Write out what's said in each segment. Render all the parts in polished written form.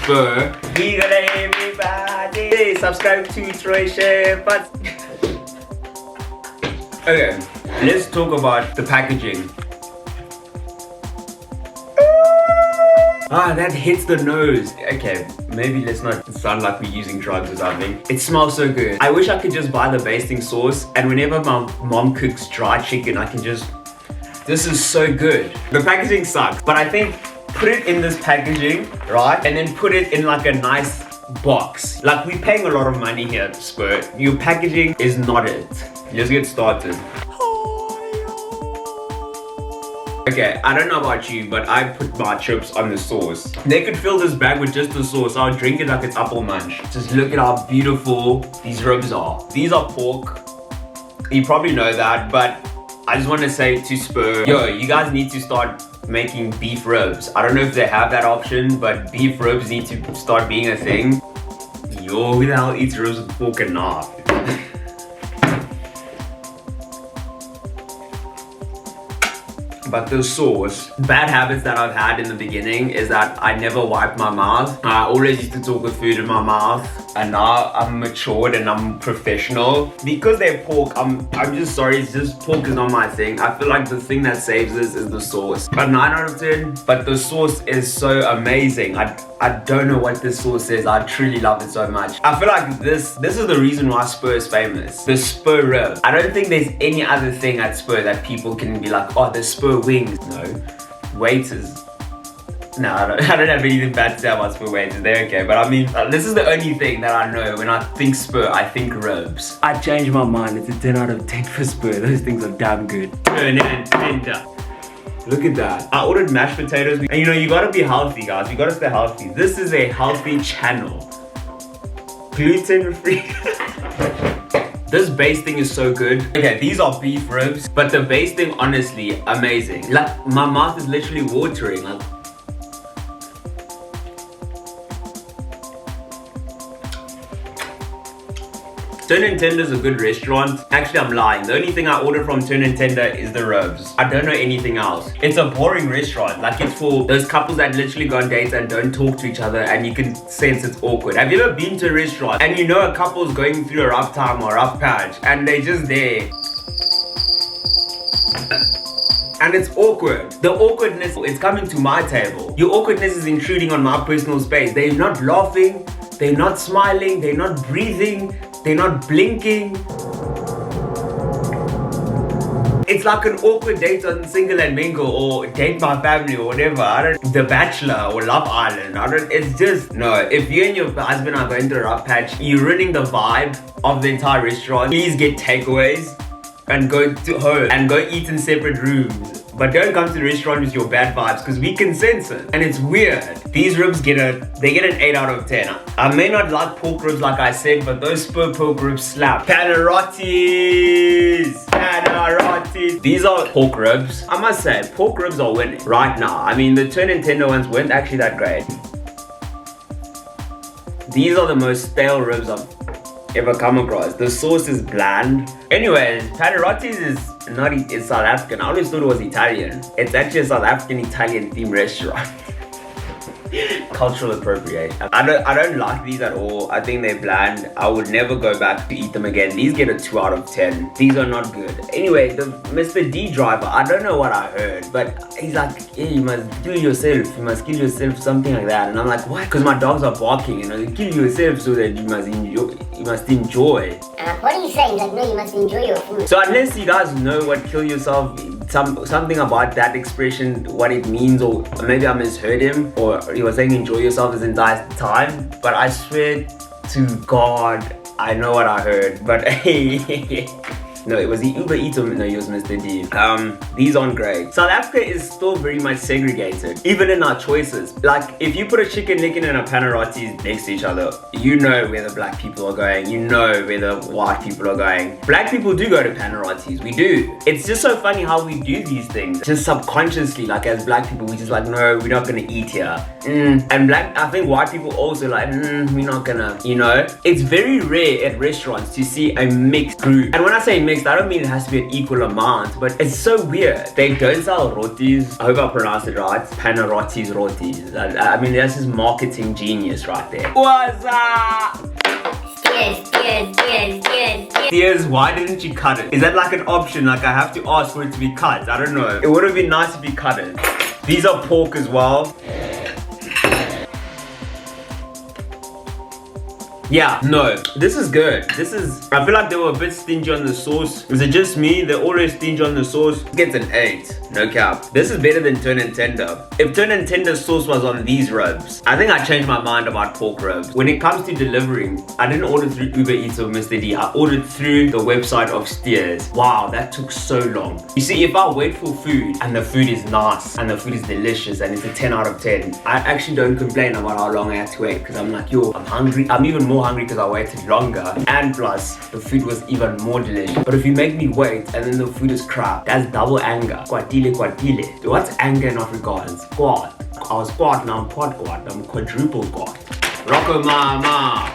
Spur. We gonna everybody subscribe to Troy Chef. But okay, let's talk about the packaging. Ah, that hits the nose. Okay, maybe let's not sound like we're using drugs or something. It smells so good. I wish I could just buy the basting sauce, and whenever my mom cooks dry chicken, I can just... This is so good. The packaging sucks, but I think put it in this packaging, right? And then put it in like a nice box. Like, we're paying a lot of money here at Spur. Your packaging is not it. Let's get started. Okay, I don't know about you, but I put my chips on the sauce. They could fill this bag with just the sauce. I'll drink it like it's apple munch. Just look at how beautiful these ribs are. These are pork. You probably know that, but I just want to say to Spur, yo, you guys need to start making beef ribs. I don't know if they have that option, but beef ribs need to start being a thing. Yo, who the hell eats ribs with pork and knife? But the sauce, bad habits that I've had in the beginning is that I never wipe my mouth. I always used to talk with food in my mouth, and now I'm matured and I'm professional. Because they're pork, I'm just sorry, it's just pork is not my thing. I feel like the thing that saves this is the sauce. But 9 out of 10, but the sauce is so amazing. I don't know what this sauce is. I truly love it so much. I feel like this is the reason why Spur is famous. The Spur rib. I don't think there's any other thing at Spur that people can be like, oh, the Spur wings. No. Waiters. No, I don't have anything bad to say about Spur waiters. They're okay. But I mean, this is the only thing that I know. When I think Spur, I think ribs. I changed my mind. It's a 10 out of 10 for Spur. Those things are damn good. Turn and tender. Look at that. I ordered mashed potatoes. And you know, you gotta be healthy, guys. You gotta stay healthy. This is a healthy channel. Gluten-free. This basting is so good. Okay, these are beef ribs, but the basting, honestly, amazing. Like, my mouth is literally watering. Like, Turn and Tender is a good restaurant. Actually, I'm lying. The only thing I order from Turn and Tender is the ribs. I don't know anything else. It's a boring restaurant. Like, it's for those couples that literally go on dates and don't talk to each other, and you can sense it's awkward. Have you ever been to a restaurant and you know a couple's going through a rough time or a rough patch and they're just there? And it's awkward. The awkwardness is coming to my table. Your awkwardness is intruding on my personal space. They're not laughing, they're not smiling, they're not breathing, they're not blinking. It's like an awkward date on Single and Mingle or Date My Family or whatever. The Bachelor or Love Island. It's just, no. If you and your husband are going through a rough patch, you're ruining the vibe of the entire restaurant. Please get takeaways and go to home and go eat in separate rooms. But don't come to the restaurant with your bad vibes, because we can sense it. And it's weird. These ribs get an 8 out of 10. I may not like pork ribs like I said, but those Spur pork ribs slap. Panarottis! Panarottis! These are pork ribs. I must say, pork ribs are winning right now. I mean, the Turn and Tender ones weren't actually that great. These are the most stale ribs I've ever come across. The sauce is bland. Anyways, Panarottis is it's South African. I always thought it was Italian. It's actually a South African Italian themed restaurant. Cultural appropriation. I don't like these at all. I think they're bland. I would never go back to eat them again. These get a 2 out of 10. These are not good. Anyway, the Mr. D driver, I don't know what I heard, but he's like, hey, you must do it yourself. You must kill yourself, something like that. And I'm like, what? Because my dogs are barking, and I like, kill yourself so that you must enjoy. What are you saying? Like, no, you must enjoy your food. So unless you guys know what kill yourself, something about that expression, what it means, or maybe I misheard him, or he was saying enjoy yourself his entire time, but I swear to God, I know what I heard, but hey. No, it was the Uber Eats. No, it was Mr. D. These aren't great. South Africa is still very much segregated, even in our choices. Like, if you put a chicken nugget and a Panarottis next to each other, you know where the black people are going. You know where the white people are going. Black people do go to Panarottis. We do. It's just so funny how we do these things. Just subconsciously, like as black people, we just like, no, we're not gonna eat here. And I think white people also like, we're not gonna, you know? It's very rare at restaurants to see a mixed group. And when I say mixed, mixed. I don't mean it has to be an equal amount, but it's so weird. They don't sell rotis. I hope I pronounced it right. Panarottis rotis. I mean, that's just marketing genius right there. What's up? Steers, why didn't you cut it? Is that like an option? Like I have to ask for it to be cut? I don't know. It would have been nice if you cut it. These are pork as well. Yeah, no, this is good. I feel like they were a bit stingy on the sauce. Is it just me? They're always stingy on the sauce. Gets an 8, no cap. This is better than Turn and Tender. If Turn and Tender's sauce was on these ribs, I think I changed my mind about pork ribs. When it comes to delivering, I didn't order through Uber Eats or Mr. D. I ordered through the website of Steers. Wow, that took so long. You see, if I wait for food and the food is nice and the food is delicious and it's a 10 out of 10, I actually don't complain about how long I had to wait because I'm like, yo, I'm hungry. I'm even more hungry because I waited longer, and plus the food was even more delicious. But if you make me wait and then the food is crap, that's double anger. Kwatile. What's anger in Afrikaans? Kwad. I was kwad, now I'm kwad. I'm quadruple kwad. Rocco Mama,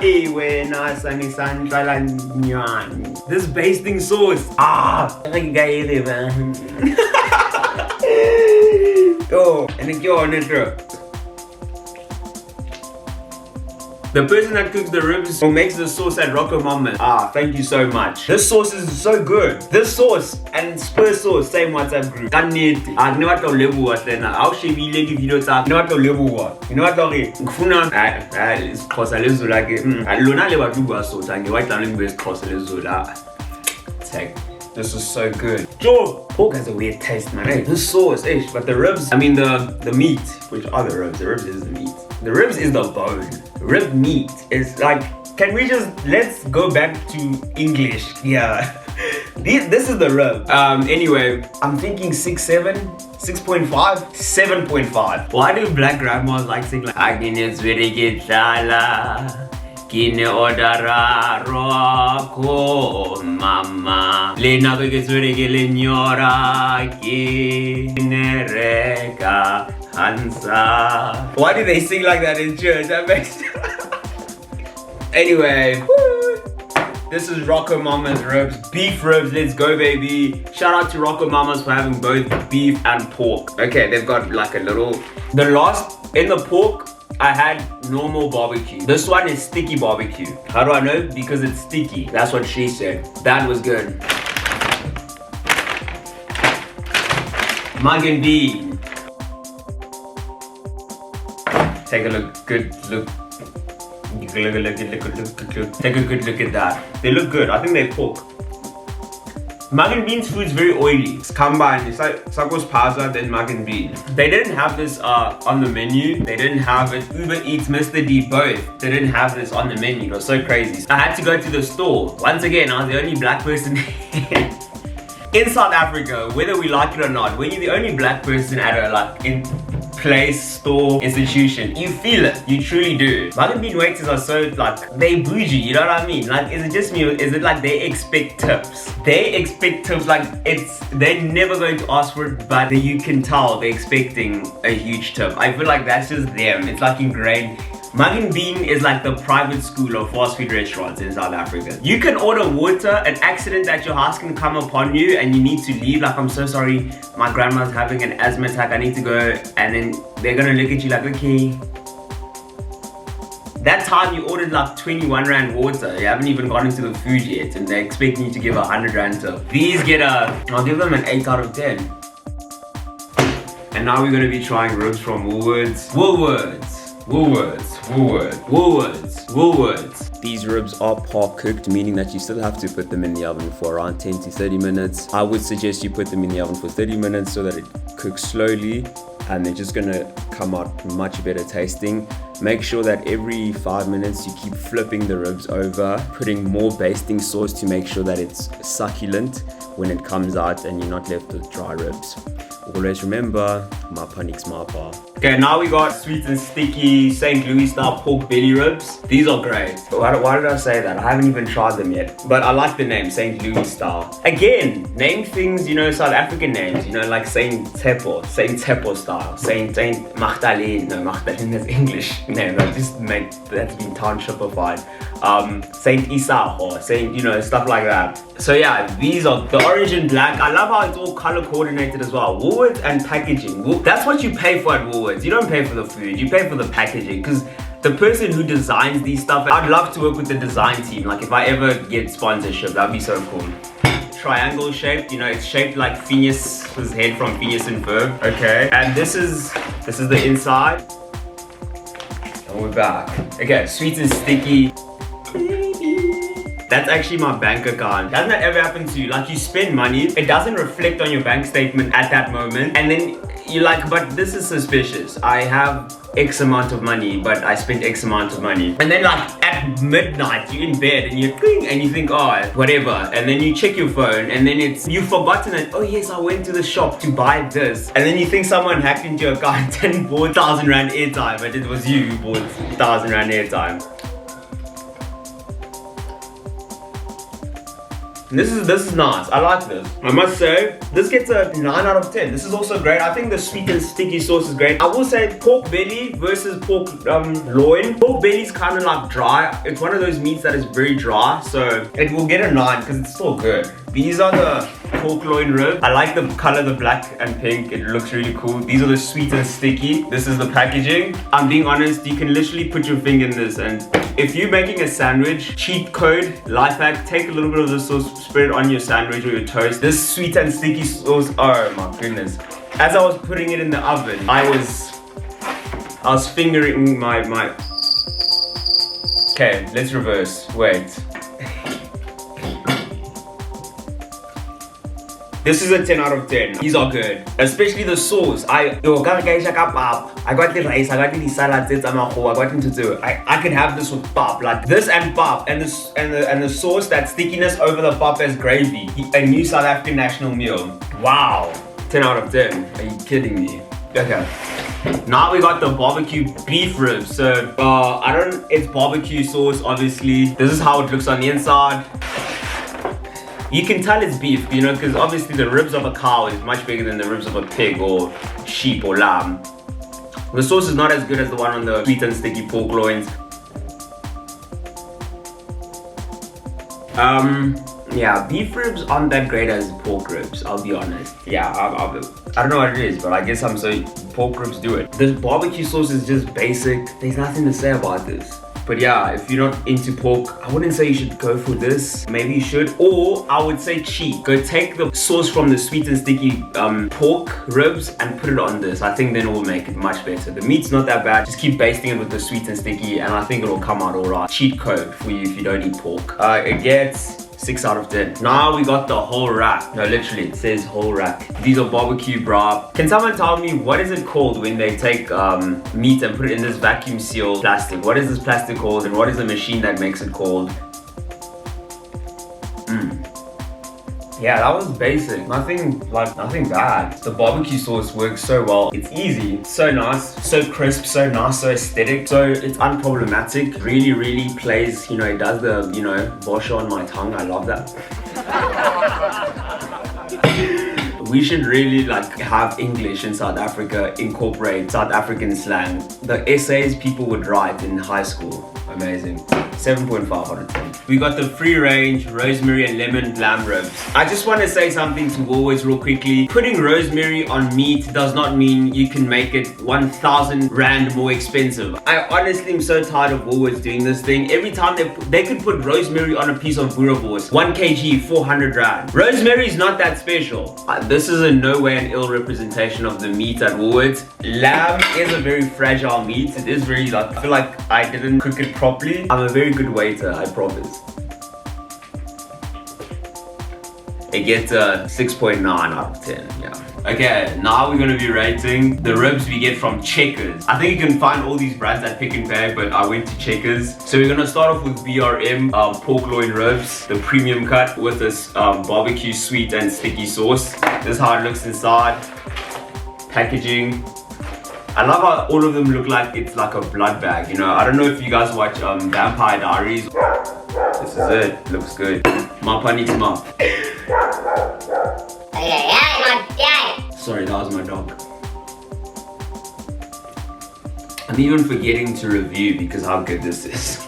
ewe na sani santrala nyan. This basting sauce, man. Oh, and then go on it. The person that cooks the ribs or makes the sauce at Rocco Mamas. Thank you so much. This sauce is so good. This sauce and Spur sauce, same WhatsApp group. I've never told Lebu what then. I'll show you the video talk. Never told Lebu what. You know what I'm saying? It's Kosalezula. Lona Leba Duba sauce. And you white landing with Kosalezula. This is so good. Joe, pork has a weird taste, man. Hey, this sauce, but the ribs, I mean the meat, which are the ribs. The ribs is the meat. The ribs is the bone. Rib meat is like, let's go back to English. Yeah. This is the rib. Anyway, I'm thinking 6.7, 6.5, 7.5. Why do black grandmas like saying like, Kine odara Rocco Mama Lena que suregele nyora Kine reka Hansa. Why do they sing like that in church? That makes Anyway, this is Rocco Mamas ribs, beef ribs. Let's go, baby. Shout out to Rocco Mamas for having both beef and pork. Okay, they've got like a little. The last in the pork, I had normal barbecue. This one is sticky barbecue. How do I know? Because it's sticky. That's what she said. That was good. Mugg Bean. Take a look. Good look. Take a good look at that. They look good. I think they pork. Mugg Bean's food is very oily. It's combined. It's like Sakos Pasta, then Mugg Bean. They didn't have this on the menu. They didn't have it. Uber Eats, Mr. D, both. They didn't have this on the menu. It was so crazy. I had to go to the store. Once again, I was the only black person in South Africa, whether we like it or not. When you're the only black person at a place, store, institution, you feel it. You truly do. Mugg Bean waiters are so they bougie, you know what I mean? Like, is it just me or is it like they expect tips? They expect tips they're never going to ask for it, but you can tell they're expecting a huge tip. I feel like that's just them. It's like ingrained. Mugg Bean is like the private school of fast food restaurants in South Africa. You can order water, an accident at your house can come upon you and you need to leave. Like, I'm so sorry, my grandma's having an asthma attack, I need to go. And then they're gonna look at you like, okay. That time you ordered like 21 Rand water, you haven't even gone into the food yet and they're expecting you to give 100 Rand tip. These I'll give them an 8 out of 10. And now we're gonna be trying ribs from Woolworths. Woolworths. These ribs are par cooked, meaning that you still have to put them in the oven for around 10 to 30 minutes. I would suggest you put them in the oven for 30 minutes so that it cooks slowly and they're just gonna come out much better tasting. Make sure that every 5 minutes you keep flipping the ribs over, putting more basting sauce to make sure that it's succulent when it comes out and you're not left with dry ribs. Always remember, Mapanik's Mapa. Okay, now we got sweet and sticky St. Louis style pork belly ribs. These are great. Why did I say that? I haven't even tried them yet. But I like the name, St. Louis style. Again, name things, you know, South African names, you know, like St. Teppo style. St. Magdalene. No, Magdalene is English name. That's been townshipified. St. Isaho, St. you know, stuff like that. So yeah, these are the orange and black. I love how it's all color coordinated as well. Woolworths and packaging. That's what you pay for at Woolworths. You don't pay for the food, you pay for the packaging. Because the person who designs these stuff, I'd love to work with the design team. Like if I ever get sponsorship, that'd be so cool. Triangle shaped, you know, it's shaped like Phineas's head from Phineas and Ferb. Okay, and this is the inside. And we're back. Okay, sweet and sticky. That's actually my bank account. Doesn't that ever happen to you? Like you spend money, it doesn't reflect on your bank statement at that moment, and then you're like, but this is suspicious. I have X amount of money, but I spent X amount of money. And then like at midnight, you're in bed and you're and you think, oh, whatever. And then you check your phone and then you've forgotten that, oh yes, I went to the shop to buy this. And then you think someone hacked into your account and bought 1,000 Rand airtime, but it was you who bought 1,000 Rand airtime. This is nice. I like this. I must say, this gets a 9 out of 10. This is also great. I think the sweet and sticky sauce is great. I will say pork belly versus pork loin. Pork belly is kind of like dry. It's one of those meats that is very dry, so it will get a 9 because it's still good. These are the pork loin ribs. I like the color, the black and pink. It looks really cool. These are the sweet and sticky. This is the packaging. I'm being honest, you can literally put your finger in this, and if you're making a sandwich, cheat code, life hack, take a little bit of the sauce, spread it on your sandwich or your toast. This sweet and sticky sauce, oh my goodness. As I was putting it in the oven, I was fingering my... Okay, let's reverse, wait. This is a 10 out of 10. These are good. Especially the sauce. I got the rice, I got the salad, I can have this with pap. Like this and pap and the sauce, that stickiness over the pap as gravy. A new South African national meal. Wow. 10 out of 10. Are you kidding me? Okay. Now we got the barbecue beef ribs. So it's barbecue sauce, obviously. This is how it looks on the inside. You can tell it's beef, you know, because obviously the ribs of a cow is much bigger than the ribs of a pig or sheep or lamb. The sauce is not as good as the one on the sweet and sticky pork loins. Yeah, beef ribs aren't that great as pork ribs, I'll be honest. Yeah, I don't know what it is, but I guess pork ribs do it. This barbecue sauce is just basic. There's nothing to say about this. But yeah, if you're not into pork, I wouldn't say you should go for this. Maybe you should. Or I would say cheat. Go take the sauce from the sweet and sticky pork ribs and put it on this. I think then it will make it much better. The meat's not that bad. Just keep basting it with the sweet and sticky and I think it'll come out alright. Cheat code for you if you don't eat pork. It gets 6 out of 10. Now we got the whole rack. No, literally, it says whole rack. These are barbecue bra. Can someone tell me what is it called when they take meat and put it in this vacuum seal plastic? What is this plastic called and what is the machine that makes it called? Yeah, that was basic. Nothing bad. The barbecue sauce works so well. It's easy, so nice, so crisp, so nice, so aesthetic. So it's unproblematic. Really, really plays, you know, it does the, you know, bosha on my tongue. I love that. We should really like have English in South Africa, incorporate South African slang. The essays people would write in high school. Amazing. 7.5 out of 10. We got the free range rosemary and lemon lamb ribs. I just want to say something to Woolworths real quickly. Putting rosemary on meat does not mean you can make it 1,000 Rand more expensive. I honestly am so tired of Woolworths doing this thing. Every time they could put rosemary on a piece of boerewors. 1 kg, 400 Rand. Rosemary is not that special. This is in no way an ill representation of the meat at Woolworths. Lamb is a very fragile meat. It is very like, I feel like I didn't cook it properly. I'm a very good waiter, I promise. It gets a 6.9 out of 10, yeah. Okay, now we're gonna be rating the ribs we get from Checkers. I think you can find all these brands at Pick n Pay, but I went to Checkers. So we're gonna start off with BRM pork loin ribs, the premium cut with this barbecue sweet and sticky sauce. This is how it looks inside. packaging. I love how all of them look like it's like a blood bag, you know. I don't know if you guys watch Vampire Diaries. This is it. Looks good. Mapanitsma. Sorry, that was my dog. I'm even forgetting to review because how good this is.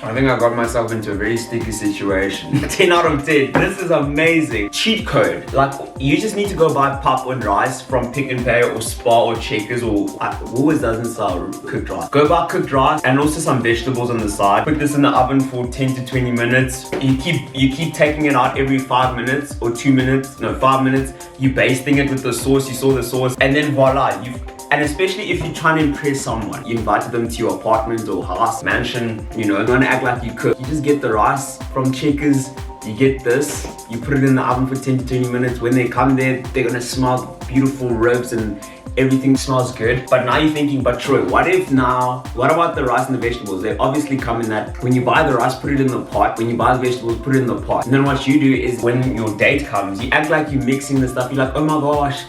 I think I got myself into a very sticky situation. 10 out of 10. This is amazing. Cheat code. Like, you just need to go buy pap and rice from Pick n Pay or Spar or Checkers or Woolworths doesn't sell cooked rice. Go buy cooked rice and also some vegetables on the side. Put this in the oven for 10 to 20 minutes. You keep taking it out every 5 minutes or 2 minutes. No, 5 minutes. You basting it with the sauce. You saw the sauce. And then voila, and especially if you're trying to impress someone, you invited them to your apartment or house, mansion, you know, you want to act like you cook. You just get the rice from Checkers, you get this, you put it in the oven for 10 to 20 minutes. When they come there, they're gonna smell beautiful ribs and everything smells good. But now you're thinking, but Troy, what about the rice and the vegetables? They obviously come in that, when you buy the rice, put it in the pot. When you buy the vegetables, put it in the pot. And then what you do is when your date comes, you act like you're mixing the stuff. You're like, oh my gosh,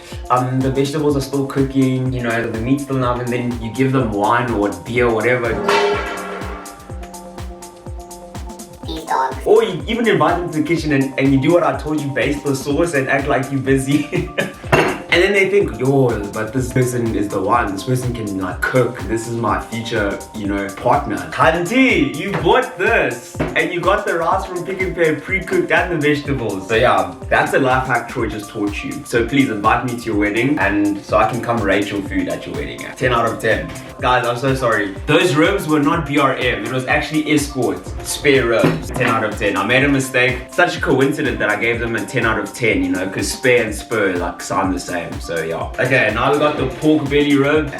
the vegetables are still cooking, you know, the meat's still in the oven. Then you give them wine or beer or whatever. These dogs. Or you even invite them to the kitchen and you do what I told you, baste the sauce and act like you're busy. And then they think, yo, but this person is the one. This person can like cook. This is my future, you know, partner. Khanti, you bought this. And you got the rice from Pick n Pay pre-cooked and the vegetables. So yeah, that's a life hack Troy just taught you. So please invite me to your wedding and so I can come rate your food at your wedding. 10 out of 10. Guys, I'm so sorry. Those ribs were not BRM. It was actually Eskort spare ribs. 10 out of 10. I made a mistake. Such a coincidence that I gave them a 10 out of 10, you know, because spare and spur like sound the same. So yeah. Okay, now we got the pork belly rib.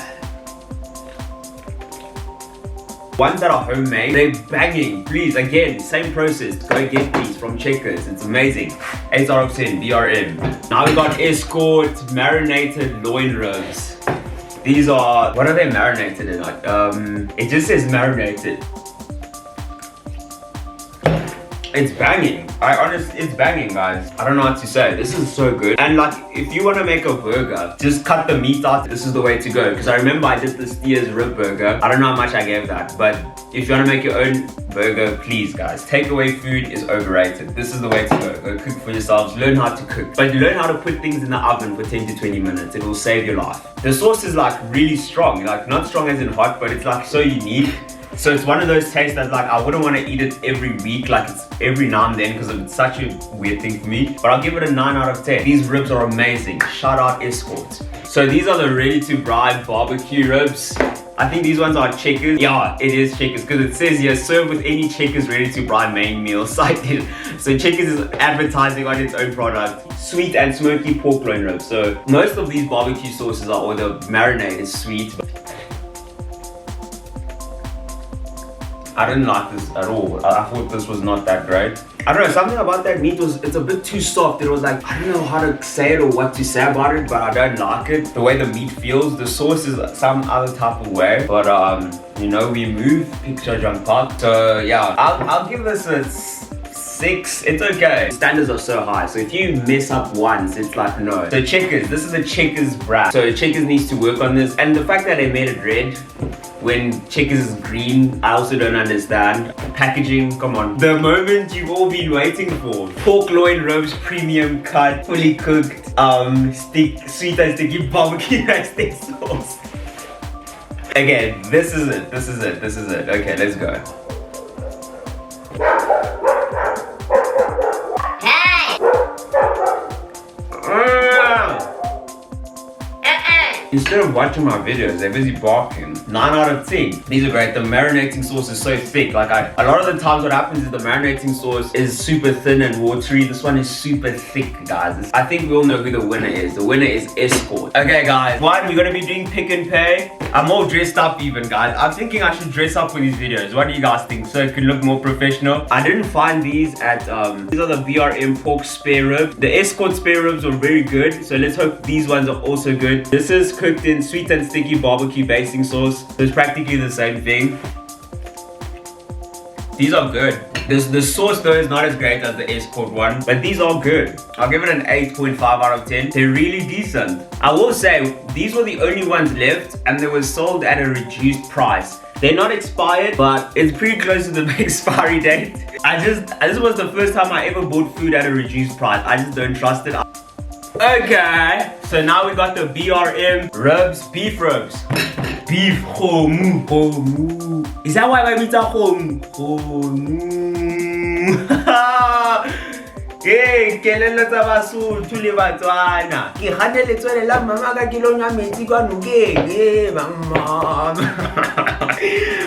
Ones that are homemade, they're banging. Please, again, same process. Go get these from Checkers. It's amazing. 8 out of 10, BRM. Now we got Eskort marinated loin ribs. These are, what are they marinated in? Like, it just says marinated. It's banging. It's banging, guys. I don't know what to say. This is so good. And like, if you want to make a burger, just cut the meat out. This is the way to go. Because I remember I did the Steers rib burger. I don't know how much I gave that. But if you want to make your own burger, please, guys. Takeaway food is overrated. This is the way to go. Go cook for yourselves. Learn how to cook. But learn how to put things in the oven for 10 to 20 minutes. It will save your life. The sauce is like really strong. Like, not strong as in hot, but it's like so unique. So it's one of those tastes that's like, I wouldn't want to eat it every week, like it's every now and then, because it's such a weird thing for me. But I'll give it a 9 out of 10. These ribs are amazing. Shout out Eskort. So these are the ready to brine barbecue ribs. I think these ones are Checkers. Yeah, it is Checkers, because it says here, serve with any Checkers ready to brine main meal side dish. So Checkers is advertising on its own product. Sweet and smoky pork loin ribs. So most of these barbecue sauces are, or the marinade is sweet. I didn't like this at all. I thought this was not that great. I don't know, something about that meat it's a bit too soft. It was like, I don't know how to say it or what to say about it, but I don't like it. The way the meat feels, the sauce is some other type of way. But you know, we move, picture jump park. So yeah, I'll give this a 6. It's okay. Standards are so high, so if you mess up once, it's like no. So Checkers, this is a Checkers brand. So Checkers needs to work on this. And the fact that they made it red when Checkers is green, I also don't understand. Packaging, come on. The moment you've all been waiting for. Pork loin ribs, premium cut, fully cooked, sweet and sticky barbecue rice steak sauce. Again, this is it. Okay, let's go. Instead of watching my videos, they're busy barking. 9 out of 10. These are great. The marinating sauce is so thick. Like a lot of the times what happens is the marinating sauce is super thin and watery. This one is super thick, guys. I think we all know who the winner is. The winner is Eskort. Okay, guys. One, we're gonna be doing Pick n Pay. I'm all dressed up even, guys. I'm thinking I should dress up for these videos. What do you guys think? So it can look more professional. I didn't find these at, these are the BRM pork spare ribs. The Eskort spare ribs are very good. So let's hope these ones are also good. This is cooked in sweet and sticky barbecue basting sauce. So it's practically the same thing. These are good. The sauce though is not as great as the Eskort one, but these are good. I'll give it an 8.5 out of 10. They're really decent. I will say, these were the only ones left and they were sold at a reduced price. They're not expired, but it's pretty close to the expiry date. This was the first time I ever bought food at a reduced price. I just don't trust it. Okay, so now we got the BRM ribs, beef ribs. Beef, homu. Is that why I mean homu? Hey, kelelo tsa Basotho le Batswana. Ke gane letswele la mama ka kilo nya metsi kwa nokeng. Hey, mama.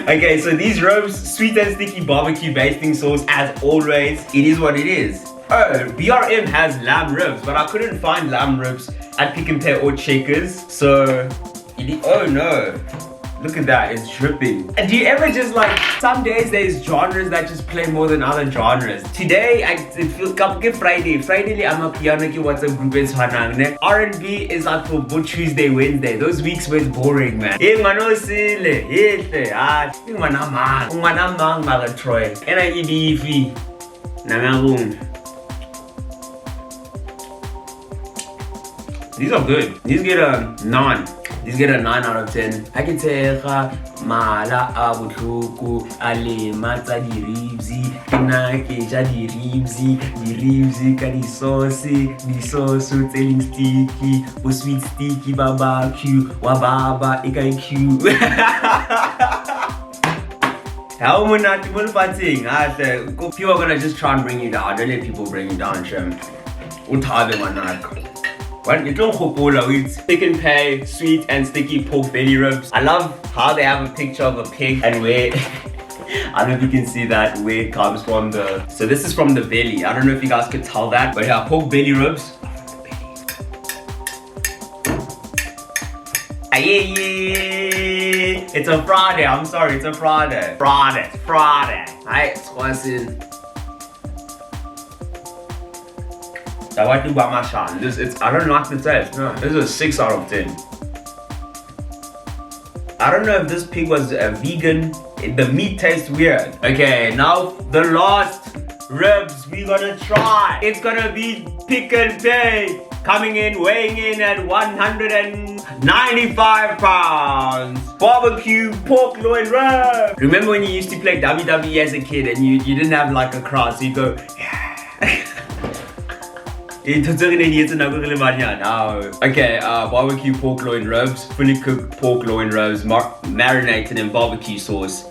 Okay, so these ribs, sweet and sticky barbecue basting sauce as always. It is what it is. Oh, BRM has lamb ribs, but I couldn't find lamb ribs at Pick n Pay or Checkers. So, oh no. Look at that, it's dripping. And do you ever just like, some days there's genres that just play more than other genres. Today, it feels like Friday. Friday, I'm a piano ki WhatsApp group is hanang. R&B is like for Tuesday, Wednesday. Those weeks were boring, man. Hey, mano sile, hey, ngwana mang maga Troy. And I eat beefy. Nangagung. These are good. These get a 9. These get a 9 out of 10. I can tell mala abutluku alema tsa di ribsi na ke ja di ribsi ka di sauce telling sticky o sweet sticky barbecue wa baba EKQ. How monate mo lefatsheng people are gonna just try and bring you down. Don't let people bring you down, Shem. Uthabe manaka. What? You don't with Pick n Pay sweet and sticky pork belly ribs. I love how they have a picture of a pig and where I don't know if you can see that where it comes from the. So this is from the belly. I don't know if you guys could tell that, but yeah, pork belly ribs. Yeah. It's a Friday. I'm sorry, it's a Friday. Friday. Alright, squash in. I want to buy my shot. I don't like the taste. No, this is a 6 out of 10. I don't know if this pig was a vegan. The meat tastes weird. Okay, now the last ribs we're gonna try. It's gonna be Pick n Pay. Coming in, weighing in at 195 pounds. Barbecue pork loin rib. Remember when you used to play WWE as a kid and you didn't have like a crowd, so you go, yeah. Okay, barbecue pork loin ribs, fully cooked pork loin ribs, marinated in barbecue sauce.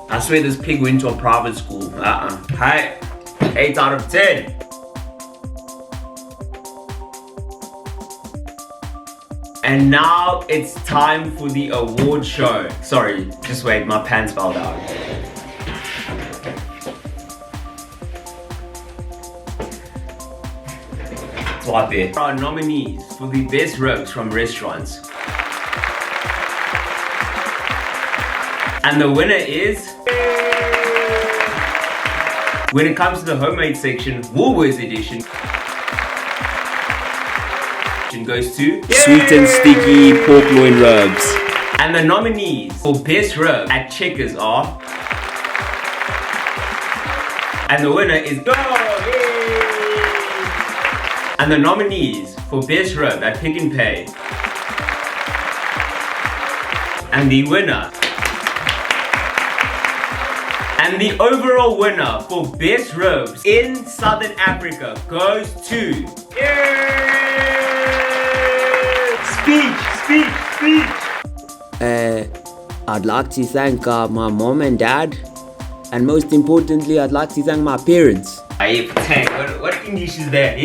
I swear this pig went to a private school. Hi, 8 out of 10. And now it's time for the award show. Sorry, just wait, my pants fell down. It's right there. Our nominees for the best ribs from restaurants. And the winner is... When it comes to the homemade section, Woolworths edition goes to sweet and sticky pork loin ribs. And the nominees for best rib at Checkers are, and the winner is and the nominees for best rib at Pick n Pay, and the winner and the overall winner for best ribs in Southern Africa goes to Speech. I'd like to thank my mom and dad, and most importantly, I'd like to thank my parents. What English is that?